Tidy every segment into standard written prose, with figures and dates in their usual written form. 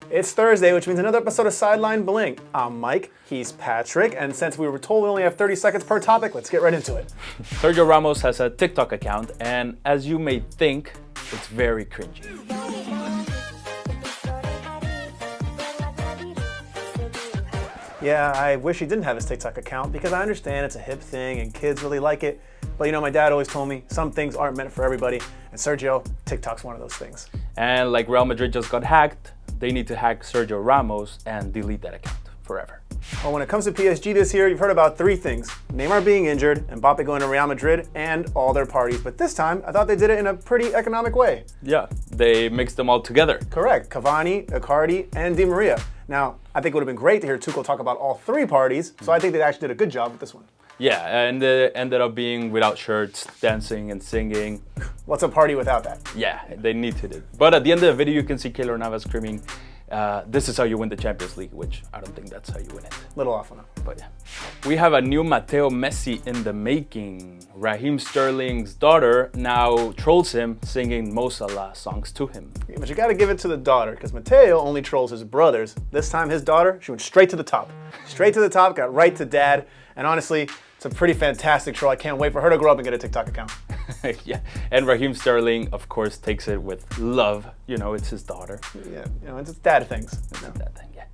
It's Thursday, which means another episode of Sideline Bling. I'm Mike, he's Patrick, and since we were told we only have 30 seconds per topic, let's get right into it. Sergio Ramos has a TikTok account, and as you may think, it's very cringy. Yeah, I wish he didn't have his TikTok account because I understand it's a hip thing and kids really like it. But you know, my dad always told me some things aren't meant for everybody. And Sergio, TikTok's one of those things. And like Real Madrid just got hacked, they need to hack Sergio Ramos and delete that account forever. Well, when it comes to PSG this year, you've heard about three things. Neymar being injured, Mbappe going to Real Madrid, and all their parties. But this time, I thought they did it in a pretty economic way. Yeah, they mixed them all together. Correct. Cavani, Icardi, and Di Maria. Now, I think it would have been great to hear Tuchel talk about all three parties, so I think they actually did a good job with this one. Yeah, and it ended up being without shirts, dancing and singing. What's a party without that? Yeah, they needed it. But at the end of the video, you can see Keylor Navas screaming, this is how you win the Champions League, which I don't think that's how you win it. Little off on it. But yeah. We have a new Mateo Messi in the making. RAHEEM Sterling's daughter now trolls him, singing Mo Salah songs to him. But you gotta give it to the daughter, because Mateo only trolls his brothers. This time his daughter, she went straight to the top. Straight to the top, got right to dad, and honestly, it's a pretty fantastic troll. I can't wait for her to grow up and get a TikTok account. Yeah, and RAHEEM Sterling, of course, takes it with love. You know, it's his daughter. Yeah, you know, it's dad things. It's a dad thing, yeah.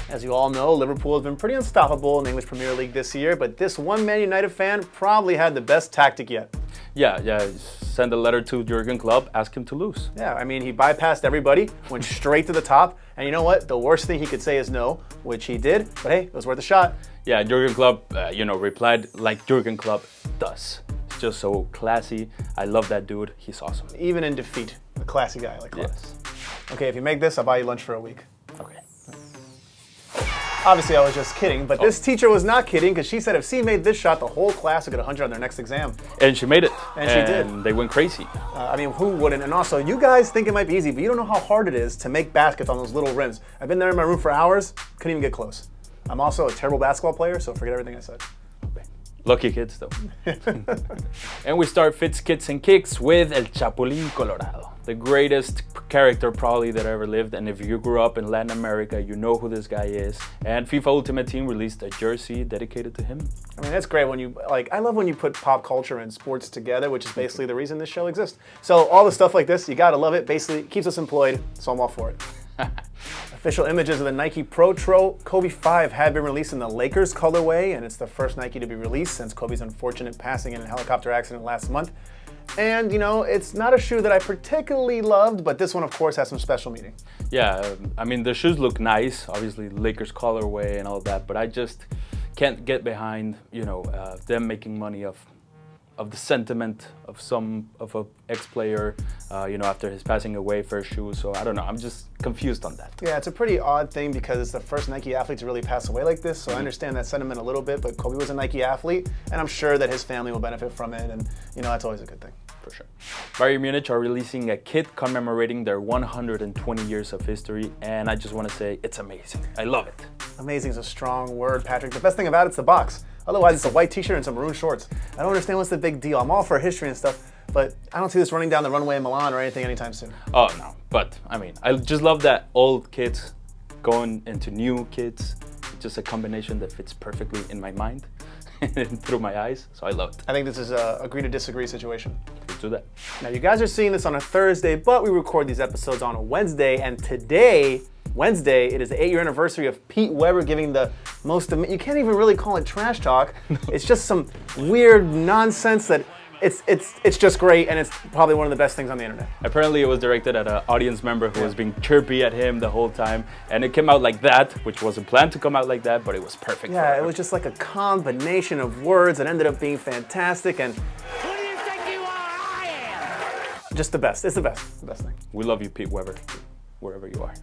As you all know, Liverpool has been pretty unstoppable in the English Premier League this year, but this one Man United fan probably had the best tactic yet. Yeah, send a letter to Jurgen Klopp, ask him to lose. Yeah, I mean, he bypassed everybody, went straight to the top, and you know what? The worst thing he could say is no, which he did, but hey, it was worth a shot. Yeah, Jurgen Klopp, replied like Jurgen Klopp does. It's just so classy. I love that dude. He's awesome. Even in defeat, a classy guy like Klopp. Yes. Okay, if you make this, I'll buy you lunch for a week. Okay. Obviously, I was just kidding, but this teacher was not kidding because she said if she made this shot, the whole class would get 100 on their next exam. And she made it. And she did. And they went crazy. I mean, who wouldn't? And also, you guys think it might be easy, but you don't know how hard it is to make baskets on those little rims. I've been there in my room for hours, couldn't even get close. I'm also a terrible basketball player, so forget everything I said. Okay. Lucky kids, though. And we start Fits, Kits, and Kicks with El Chapulín Colorado. The greatest character probably that ever lived, and if you grew up in Latin America, you know who this guy is. And FIFA Ultimate Team released a jersey dedicated to him. I mean, that's great when you, I love when you put pop culture and sports together, which is basically the reason this show exists. So all the stuff like this, you gotta love it. Basically, it keeps us employed, so I'm all for it. Official images of the Nike Pro Kobe 5 have been released in the Lakers colorway, and it's the first Nike to be released since Kobe's unfortunate passing in a helicopter accident last month. And, you know, it's not a shoe that I particularly loved, but this one, of course, has some special meaning. Yeah, I mean, the shoes look nice, obviously Lakers colorway and all that, but I just can't get behind, them making money of the sentiment of a ex-player, after his passing away first shoe. So I don't know, I'm just confused on that. Yeah, it's a pretty odd thing because it's the first Nike athlete to really pass away like this. So I understand that sentiment a little bit, but Kobe was a Nike athlete and I'm sure that his family will benefit from it. And that's always a good thing. For sure. Bayern Munich are releasing a kit commemorating their 120 years of history. And I just want to say it's amazing. I love it. Amazing is a strong word, Patrick. The best thing about it's the box. Otherwise, it's a white t-shirt and some maroon shorts. I don't understand what's the big deal. I'm all for history and stuff, but I don't see this running down the runway in Milan or anything anytime soon. Oh, no. But, I mean, I just love that old kits going into new kits. It's just a combination that fits perfectly in my mind and through my eyes, so I love it. I think this is a agree to disagree situation. Let's do that. Now, you guys are seeing this on a Thursday, but we record these episodes on a Wednesday, and today, Wednesday, it is the 8-year anniversary of Pete Weber giving the most, you can't even really call it trash talk. It's just some weird nonsense that it's just great, and it's probably one of the best things on the internet. Apparently it was directed at an audience member who was being chirpy at him the whole time, and it came out like that, which wasn't planned to come out like that, but it was perfect. Yeah, it was just like a combination of words that ended up being fantastic, and who do you think you are? I am! Just the best. It's the best thing. We love you, Pete Weber, wherever you are.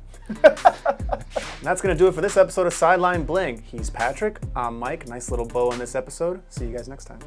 That's going to do it for this episode of Sideline Bling. He's Patrick, I'm Mike. Nice little bow on this episode. See you guys next time.